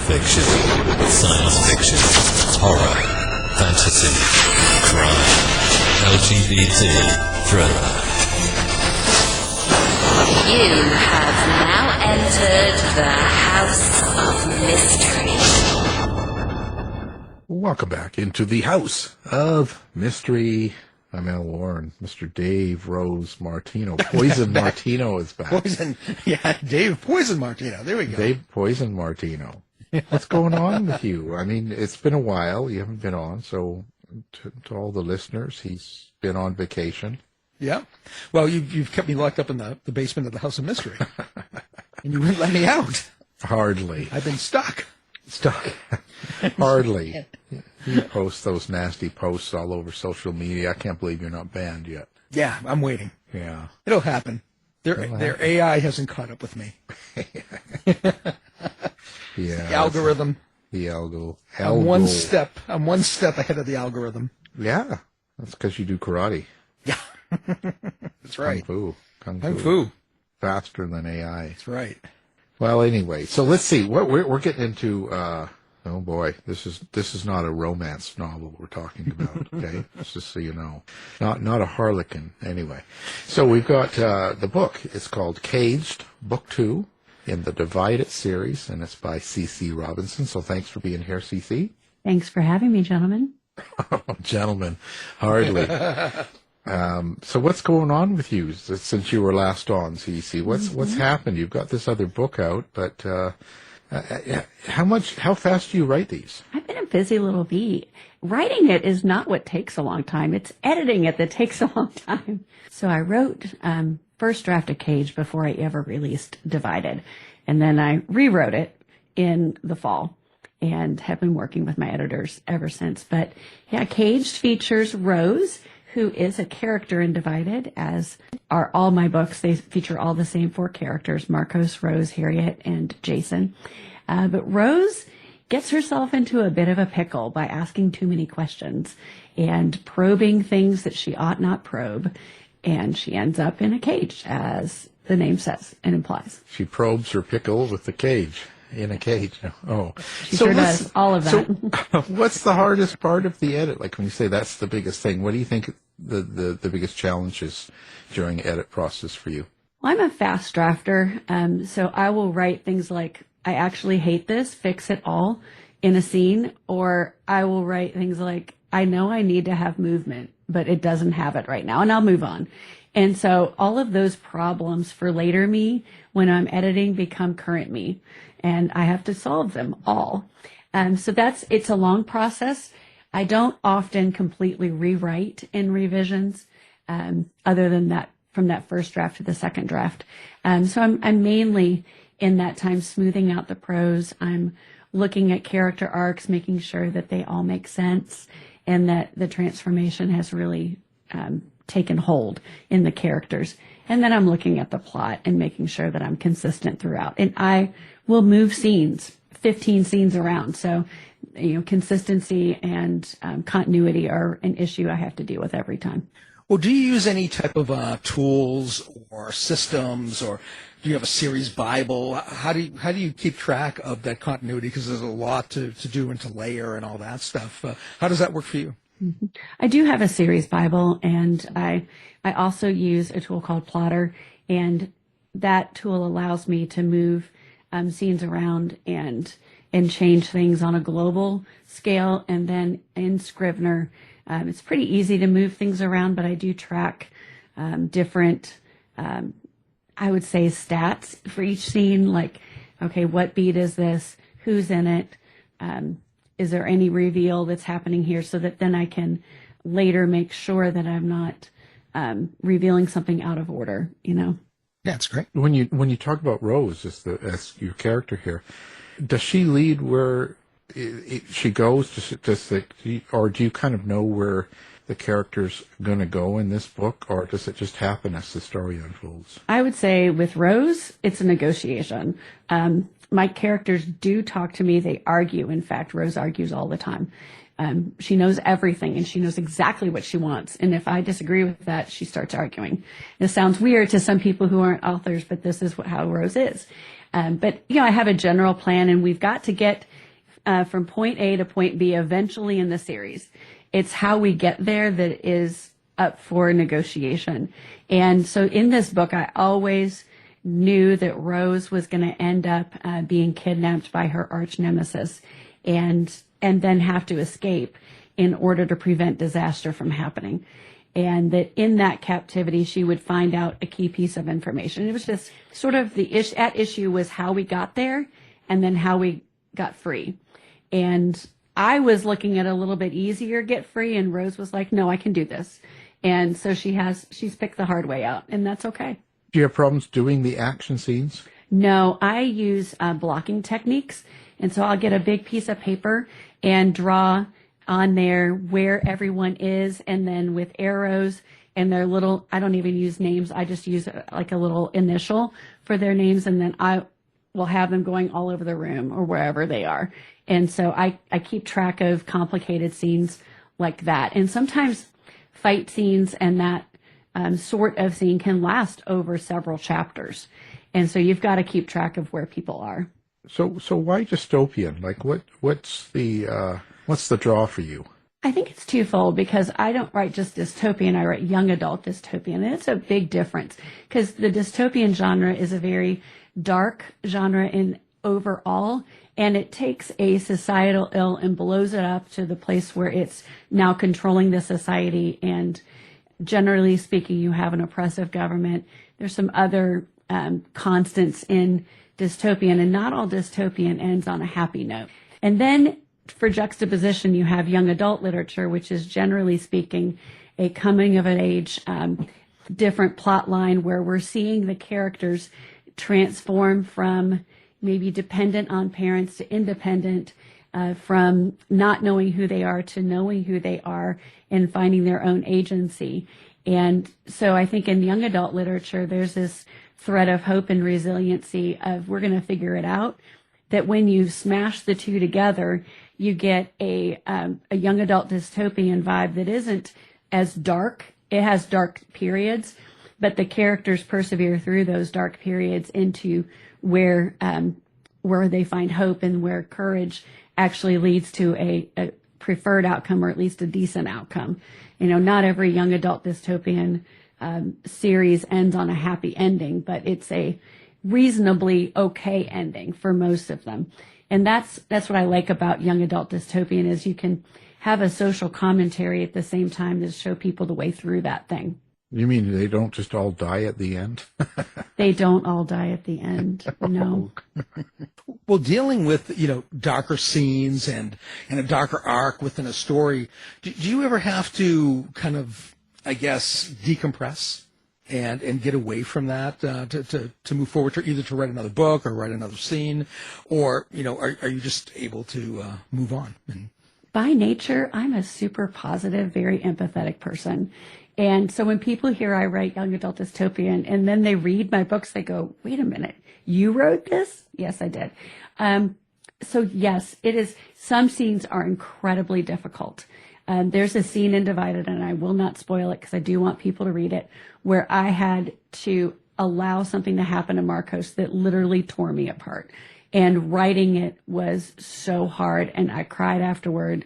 fiction, science fiction, horror, fantasy, crime, LGBT, thriller. You have now entered the House of Mystery. Welcome back into the House of Mystery. I'm Al Warren. Mr. Dave Rose Martino. Poison Martino is back. Dave Poison Martino. There we go. Dave Poison Martino. What's going on with you? I mean, it's been a while. You haven't been on, so to all the listeners, he's been on vacation. Yeah. Well, you've kept me locked up in the basement of the House of Mystery. And you wouldn't let me out. Hardly. I've been stuck. Hardly. You post those nasty posts all over social media. I can't believe you're not banned yet. Yeah, I'm waiting. Yeah. It'll happen. Their AI hasn't caught up with me. Yeah. The algorithm. The algo. I'm one step ahead of the algorithm. Yeah. That's because you do karate. Yeah. That's right. Kung Fu. Faster than AI. That's right. Well, anyway, so let's see. We're getting into. Oh boy, this is not a romance novel we're talking about. Okay, just so you know, not a harlequin. Anyway, so we've got the book. It's called Caged, Book 2 in the Divide It series, and it's by C.C. Robinson. So thanks for being here, C.C. Thanks for having me, gentlemen. Oh, gentlemen, hardly. So what's going on with you since you were last on, C.C.? What's happened? You've got this other book out, but how fast do you write these? I've been a busy little bee. Writing it is not what takes a long time. It's editing it that takes a long time. So I wrote first draft of Cage before I ever released Divided. And then I rewrote it in the fall and have been working with my editors ever since. But yeah, Caged features Rose, who is a character in Divided, as are all my books. They feature all the same 4 characters, Marcos, Rose, Harriet, and Jason. But Rose gets herself into a bit of a pickle by asking too many questions and probing things that she ought not probe. And she ends up in a cage, as the name says and implies. She probes her pickle with the cage. In a cage. Oh, she sure does. All of that. So, what's the hardest part of the edit? Like when you say that's the biggest thing, what do you think the biggest challenge is during the edit process for you? Well, I'm a fast drafter, so I will write things like, I actually hate this, fix it all in a scene, or I will write things like, I know I need to have movement, but it doesn't have it right now, and I'll move on. And so all of those problems for later me, when I'm editing, become current me. And I have to solve them all. So it's a long process. I don't often completely rewrite in revisions, other than that, from that first draft to the second draft. So I'm mainly in that time smoothing out the prose. I'm looking at character arcs, making sure that they all make sense and that the transformation has really taken hold in the characters. And then I'm looking at the plot and making sure that I'm consistent throughout. And I will move scenes, 15 scenes around. So, consistency and continuity are an issue I have to deal with every time. Well, do you use any type of tools or systems, or do you have a series Bible? How do you keep track of that continuity? Because there's a lot to do and to layer and all that stuff. How does that work for you? Mm-hmm. I do have a series Bible, and I also use a tool called Plotter, and that tool allows me to move scenes around and change things on a global scale. And then in Scrivener, it's pretty easy to move things around, but I do track different, I would say, stats for each scene. Like, okay, what beat is this? Who's in it? Is there any reveal that's happening here, so that then I can later make sure that I'm not revealing something out of order, Yeah, that's great. When you talk about Rose as your character here, does she lead where she goes? Or do you kind of know where the character's going to go in this book, or does it just happen as the story unfolds? I would say with Rose, it's a negotiation. My characters do talk to me. They argue. In fact, Rose argues all the time. She knows everything, and she knows exactly what she wants. And if I disagree with that, she starts arguing. This sounds weird to some people who aren't authors, but this is how Rose is. But I have a general plan, and we've got to get from point A to point B eventually in the series. It's how we get there that is up for negotiation. And so in this book, I always knew that Rose was going to end up being kidnapped by her arch nemesis and then have to escape in order to prevent disaster from happening. And that in that captivity, she would find out a key piece of information. It was just sort of at issue was how we got there and then how we got free. And I was looking at a little bit easier get free, and Rose was like, no, I can do this. And so she's picked the hard way out, and that's okay. Do you have problems doing the action scenes? No, I use blocking techniques. And so I'll get a big piece of paper and draw on there where everyone is, and then with arrows and their little, I don't even use names. I just use like a little initial for their names, and then I will have them going all over the room or wherever they are. And so I keep track of complicated scenes like that. And sometimes fight scenes and that sort of scene can last over several chapters. And so you've got to keep track of where people are. So why dystopian? Like what's the draw for you? I think it's twofold, because I don't write just dystopian, I write young adult dystopian. And it's a big difference, because the dystopian genre is a very dark genre in overall, and it takes a societal ill and blows it up to the place where it's now controlling the society. And generally speaking, you have an oppressive government. There's some other constants in dystopian, and not all dystopian ends on a happy note. And then for juxtaposition, you have young adult literature, which is generally speaking a coming of an age, different plot line where we're seeing the characters transform from maybe dependent on parents to independent, from not knowing who they are to knowing who they are and finding their own agency. And so I think in young adult literature, there's this thread of hope and resiliency of we're going to figure it out, that when you smash the two together, you get a young adult dystopian vibe that isn't as dark. It has dark periods, but the characters persevere through those dark periods into where they find hope, and where courage actually leads to a preferred outcome, or at least a decent outcome. You know, not every young adult dystopian series ends on a happy ending, but it's a reasonably okay ending for most of them. And that's what I like about young adult dystopian, is you can have a social commentary at the same time to show people the way through that thing. You mean they don't just all die at the end? They don't all die at the end. No. Well, dealing with, darker scenes and a darker arc within a story, do you ever have to kind of, I guess, decompress and get away from that to move forward, either to write another book or write another scene, or, are you just able to move on? By nature, I'm a super positive, very empathetic person. And so when people hear I write young adult dystopian and then they read my books, they go, wait a minute, you wrote this? Yes, I did. So yes, it is. Some scenes are incredibly difficult. There's a scene in Divided, and I will not spoil it because I do want people to read it, where I had to allow something to happen to Marcos that literally tore me apart. And writing it was so hard, and I cried afterward,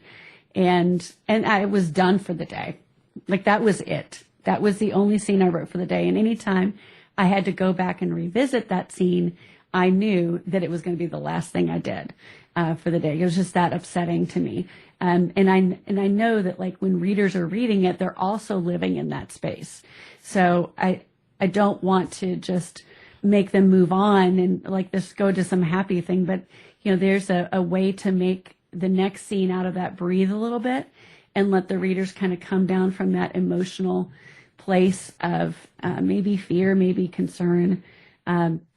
and I was done for the day. Like, that was it. That was the only scene I wrote for the day. And anytime I had to go back and revisit that scene, I knew that it was going to be the last thing I did for the day. It was just that upsetting to me. And I know that, like, when readers are reading it, they're also living in that space. So I don't want to just make them move on and, like, just go to some happy thing. But, there's a way to make the next scene out of that breathe a little bit and let the readers kind of come down from that emotional place of maybe fear, maybe concern,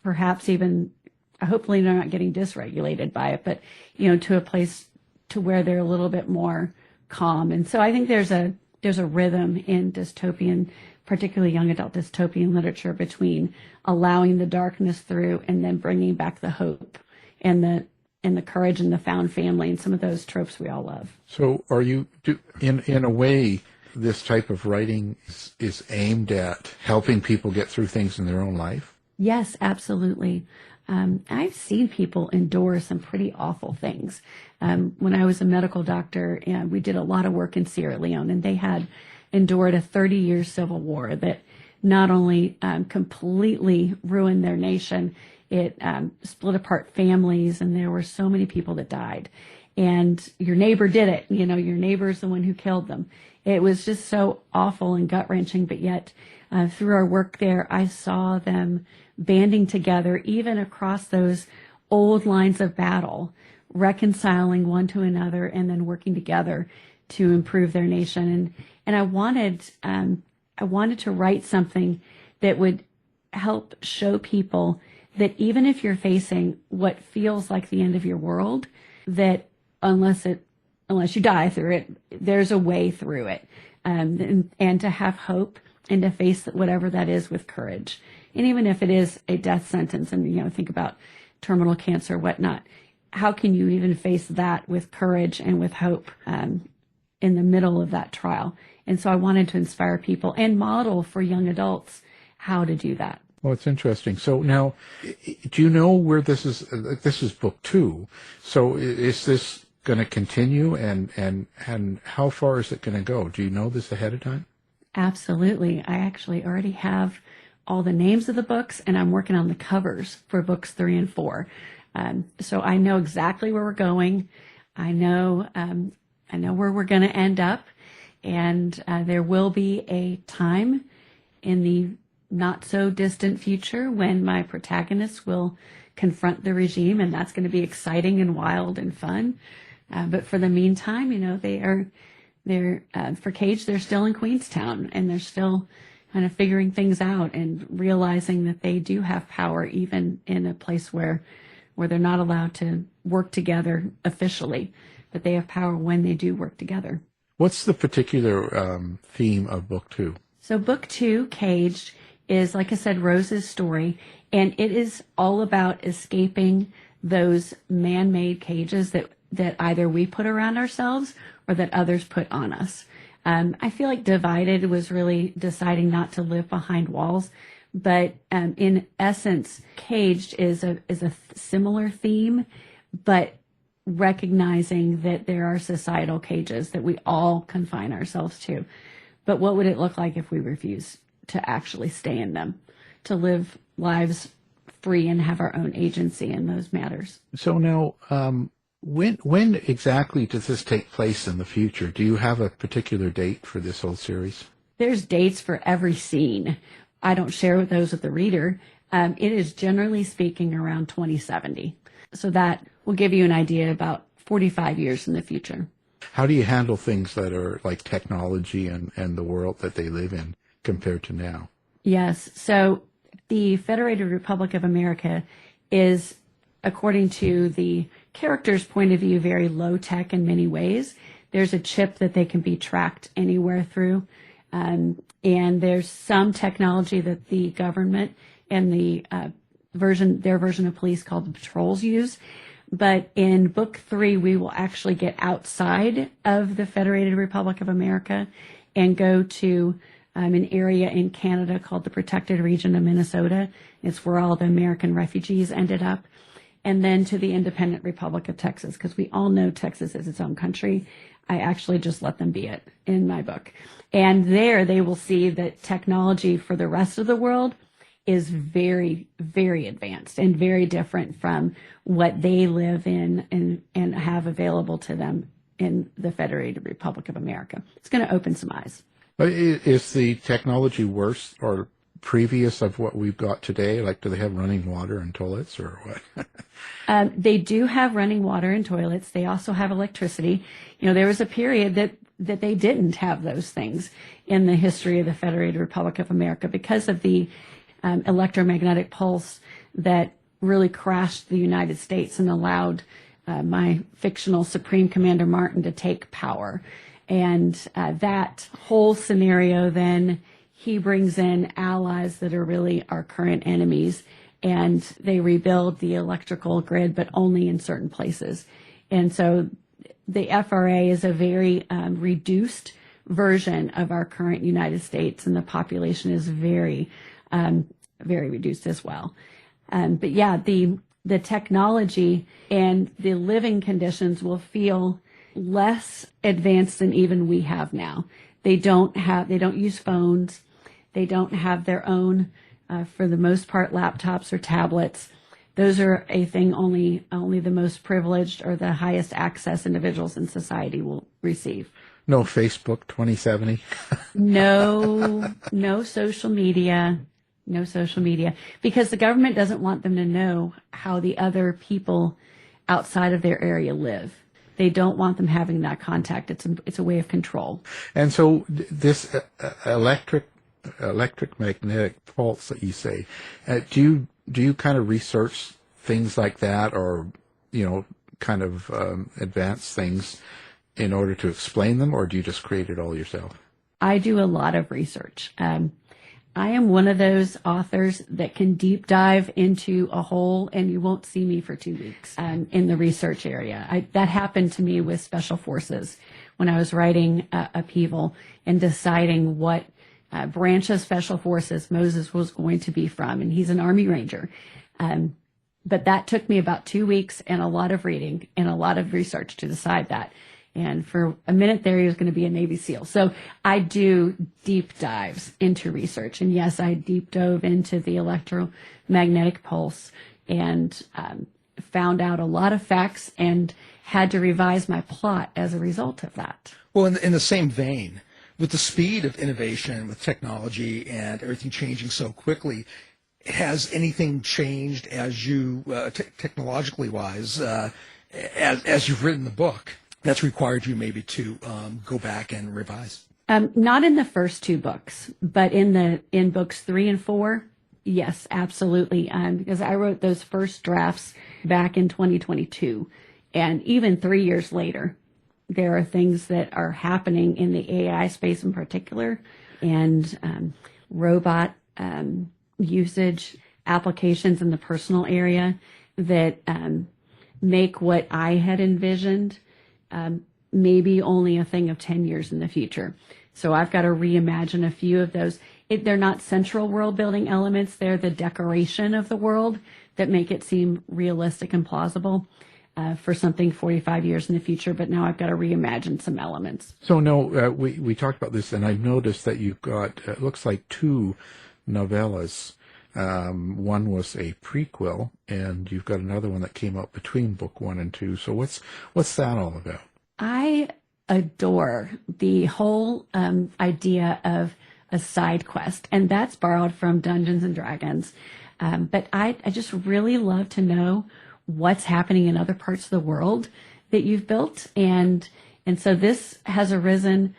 perhaps even, hopefully they're not getting dysregulated by it, but, to a place to where they're a little bit more calm. And so I think there's a rhythm in dystopian, particularly young adult dystopian literature, between allowing the darkness through and then bringing back the hope and the courage and the found family and some of those tropes we all love. So are you, in a way, this type of writing is aimed at helping people get through things in their own life? Yes, absolutely. I've seen people endure some pretty awful things. When I was a medical doctor, we did a lot of work in Sierra Leone, and they had endured a 30-year civil war that not only completely ruined their nation, it split apart families, and there were so many people that died. And your neighbor did it. You know, your neighbor's the one who killed them. It was just so awful and gut-wrenching, but yet through our work there, I saw them banding together, even across those old lines of battle, reconciling one to another, and then working together to improve their nation. And I wanted to write something that would help show people that even if you're facing what feels like the end of your world, that unless you die through it, there's a way through it, and to have hope and to face whatever that is with courage. And even if it is a death sentence, and think about terminal cancer, whatnot, how can you even face that with courage and with hope in the middle of that trial? And so I wanted to inspire people and model for young adults how to do that. Well, it's interesting. So now, do you know where this is? This is book 2. So is this going to continue, and how far is it going to go? Do you know this ahead of time? Absolutely. I actually already have all the names of the books, and I'm working on the covers for books 3 and 4. So I know exactly where we're going. I know where we're going to end up, and there will be a time in the not so distant future when my protagonists will confront the regime, and that's going to be exciting and wild and fun. But for the meantime, they're for Cage, they're still in Queenstown, and they're still kind of figuring things out and realizing that they do have power, even in a place where they're not allowed to work together officially, but they have power when they do work together. What's the particular theme of book 2? So book 2, Caged, is, like I said, Rose's story, and it is all about escaping those man-made cages that either we put around ourselves or that others put on us. I feel like Divided was really deciding not to live behind walls, but in essence, Caged is a similar theme, but recognizing that there are societal cages that we all confine ourselves to. But what would it look like if we refuse to actually stay in them, to live lives free and have our own agency in those matters? So now, when exactly does this take place in the future? Do you have a particular date for this whole series? There's dates for every scene. I don't share those with the reader. It is generally speaking around 2070. So that will give you an idea about 45 years in the future. How do you handle things that are like technology and the world that they live in compared to now? Yes. So the Federated Republic of America is, according to the character's point of view, very low tech in many ways. There's a chip that they can be tracked anywhere through. And there's some technology that the government and their version of police called the patrols use. But in book 3, we will actually get outside of the Federated Republic of America and go to an area in Canada called the Protected Region of Minnesota. It's where all the American refugees ended up. And then to the Independent Republic of Texas, because we all know Texas is its own country. I actually just let them be it in my book. And there they will see that technology for the rest of the world is very, very advanced and very different from what they live in and have available to them in the Federated Republic of America. It's going to open some eyes. Is the technology worse or previous of what we've got today? Like, do they have running water and toilets or what? They do have running water and toilets. They also have electricity. There was a period that they didn't have those things in the history of the Federated Republic of America because of the electromagnetic pulse that really crashed the United States and allowed my fictional Supreme Commander Martin to take power. And that whole scenario, then he brings in allies that are really our current enemies, and they rebuild the electrical grid, but only in certain places. And so the FRA is a very reduced version of our current United States, and the population is very, very reduced as well. But yeah, the technology and the living conditions will feel less advanced than even we have now. They don't use phones. They don't have their own, for the most part, laptops or tablets. Those are a thing only the most privileged or the highest access individuals in society will receive. No Facebook 2070. No social media. No social media, because the government doesn't want them to know how the other people outside of their area live. They don't want them having that contact. It's a way of control. And so this electromagnetic pulse that you say, do you kind of research things like that, or kind of advance things in order to explain them, or do you just create it all yourself? I do a lot of research. I am one of those authors that can deep dive into a hole and you won't see me for 2 weeks in the research area. That happened to me with Special Forces when I was writing Upheaval and deciding what branch of Special Forces Moses was going to be from. And he's an Army Ranger. But that took me about 2 weeks and a lot of reading and a lot of research to decide that. And for a minute there, he was going to be a Navy SEAL. So I do deep dives into research. And yes, I deep dove into the electromagnetic pulse and found out a lot of facts and had to revise my plot as a result of that. Well, in the same vein, with the speed of innovation, with technology and everything changing so quickly, has anything changed as you, technologically wise, as you've written the book, that's required you maybe to go back and revise? Not in the first 2 books, but in books 3 and 4, yes, absolutely. Because I wrote those first drafts back in 2022, and even 3 years later, there are things that are happening in the AI space in particular, and robot usage applications in the personal area that make what I had envisioned maybe only a thing of 10 years in the future. So I've got to reimagine a few of those. They're not central world building elements. They're the decoration of the world that make it seem realistic and plausible for something 45 years in the future. But now I've got to reimagine some elements. So no, we talked about this, and I noticed that you've got, it looks like 2 novellas. One was a prequel, and you've got another one that came out between book 1 and 2. So what's that all about? I adore the whole idea of a side quest, and that's borrowed from Dungeons and Dragons. But I just really love to know what's happening in other parts of the world that you've built, and so this has arisen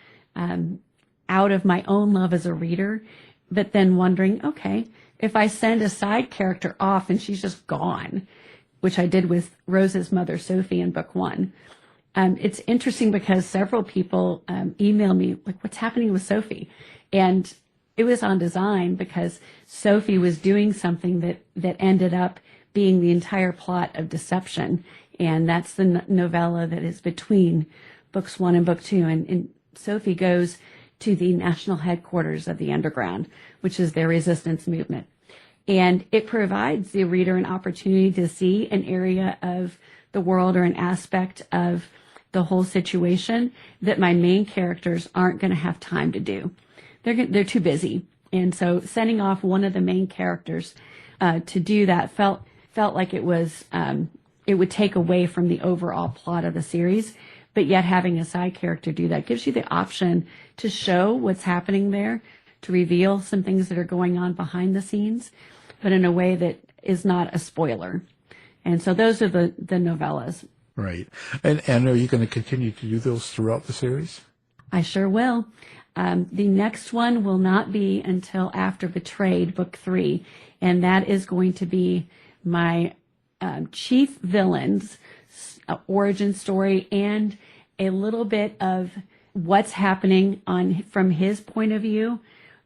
out of my own love as a reader, but then wondering, okay, if I send a side character off and she's just gone, which I did with Rose's mother, Sophie, in book 1. It's interesting because several people email me, like, what's happening with Sophie? And it was on design because Sophie was doing something that ended up being the entire plot of Deception. And that's the novella that is between books 1 and book 2. And Sophie goes to the national headquarters of the underground, which is their resistance movement. And it provides the reader an opportunity to see an area of the world or an aspect of the whole situation that my main characters aren't going to have time to do. They're too busy. And so sending off one of the main characters to do that felt like it was it would take away from the overall plot of the series. But yet having a side character do that gives you the option to show what's happening there, to reveal some things that are going on behind the scenes, but in a way that is not a spoiler. And so those are the novellas. Right. And are you going to continue to do those throughout the series? I sure will. The next one will not be until after Betrayed, book 3. And that is going to be my chief villain's origin story and a little bit of what's happening from his point of view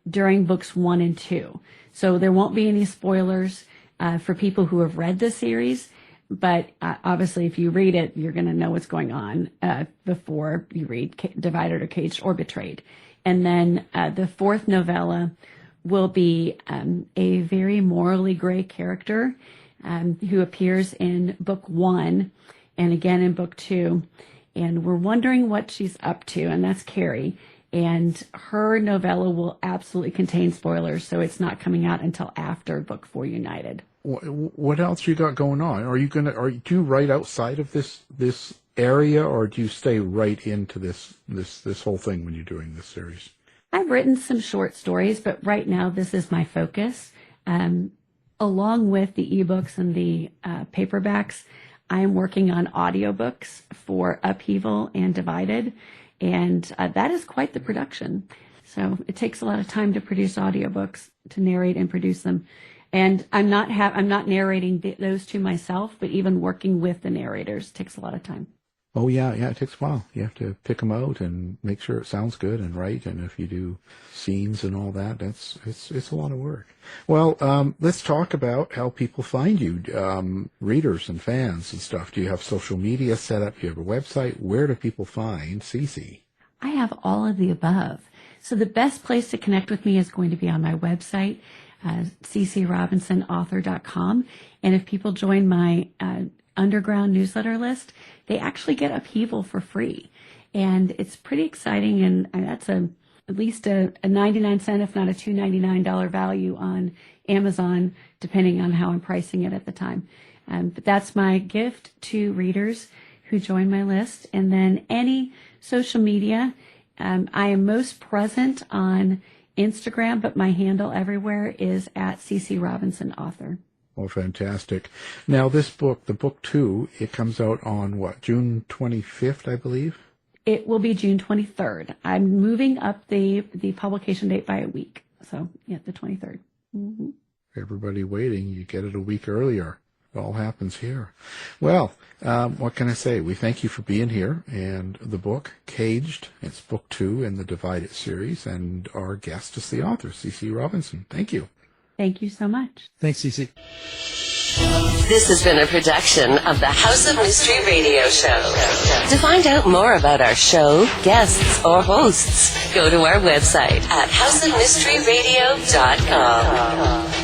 during books 1 and 2. So there won't be any spoilers for people who have read the series, but obviously if you read it, you're going to know what's going on before you read Divided or Caged or Betrayed. And then the 4th novella will be a very morally gray character who appears in book 1 and again in book 2. And we're wondering what she's up to, and that's Carrie. And her novella will absolutely contain spoilers, so it's not coming out until after book 4 United. What else you got going on? Do you write outside of this area, or do you stay right into this whole thing when you're doing this series? I've written some short stories, but right now this is my focus. Along with the ebooks and the paperbacks, I am working on audiobooks for Upheaval and Divided, and that is quite the production. So it takes a lot of time to produce audiobooks, to narrate and produce them. And I'm not narrating those two myself, but even working with the narrators takes a lot of time. Oh, yeah, it takes a while. You have to pick them out and make sure it sounds good and right. And if you do scenes and all that, it's a lot of work. Well, let's talk about how people find you, readers and fans and stuff. Do you have social media set up? Do you have a website? Where do people find Cece? I have all of the above. So the best place to connect with me is going to be on my website, ccrobinsonauthor.com. And if people join my underground newsletter list, they actually get Upheaval for free. And it's pretty exciting, and that's at least a 99-cent, if not a $2.99 value on Amazon, depending on how I'm pricing it at the time. But that's my gift to readers who join my list. And then any social media, I am most present on Instagram, but my handle everywhere is at CC Robinson Author. Oh, fantastic. Now, this book, the book 2, it comes out on June 25th, I believe? It will be June 23rd. I'm moving up the publication date by a week. So, yeah, the 23rd. Mm-hmm. Everybody waiting, you get it a week earlier. It all happens here. Well, what can I say? We thank you for being here. And the book, Caged, it's book 2 in the Divided series. And our guest is the author, C.C. Robinson. Thank you. Thank you so much. Thanks, Cece. This has been a production of the House of Mystery Radio Show. To find out more about our show, guests, or hosts, go to our website at houseofmysteryradio.com.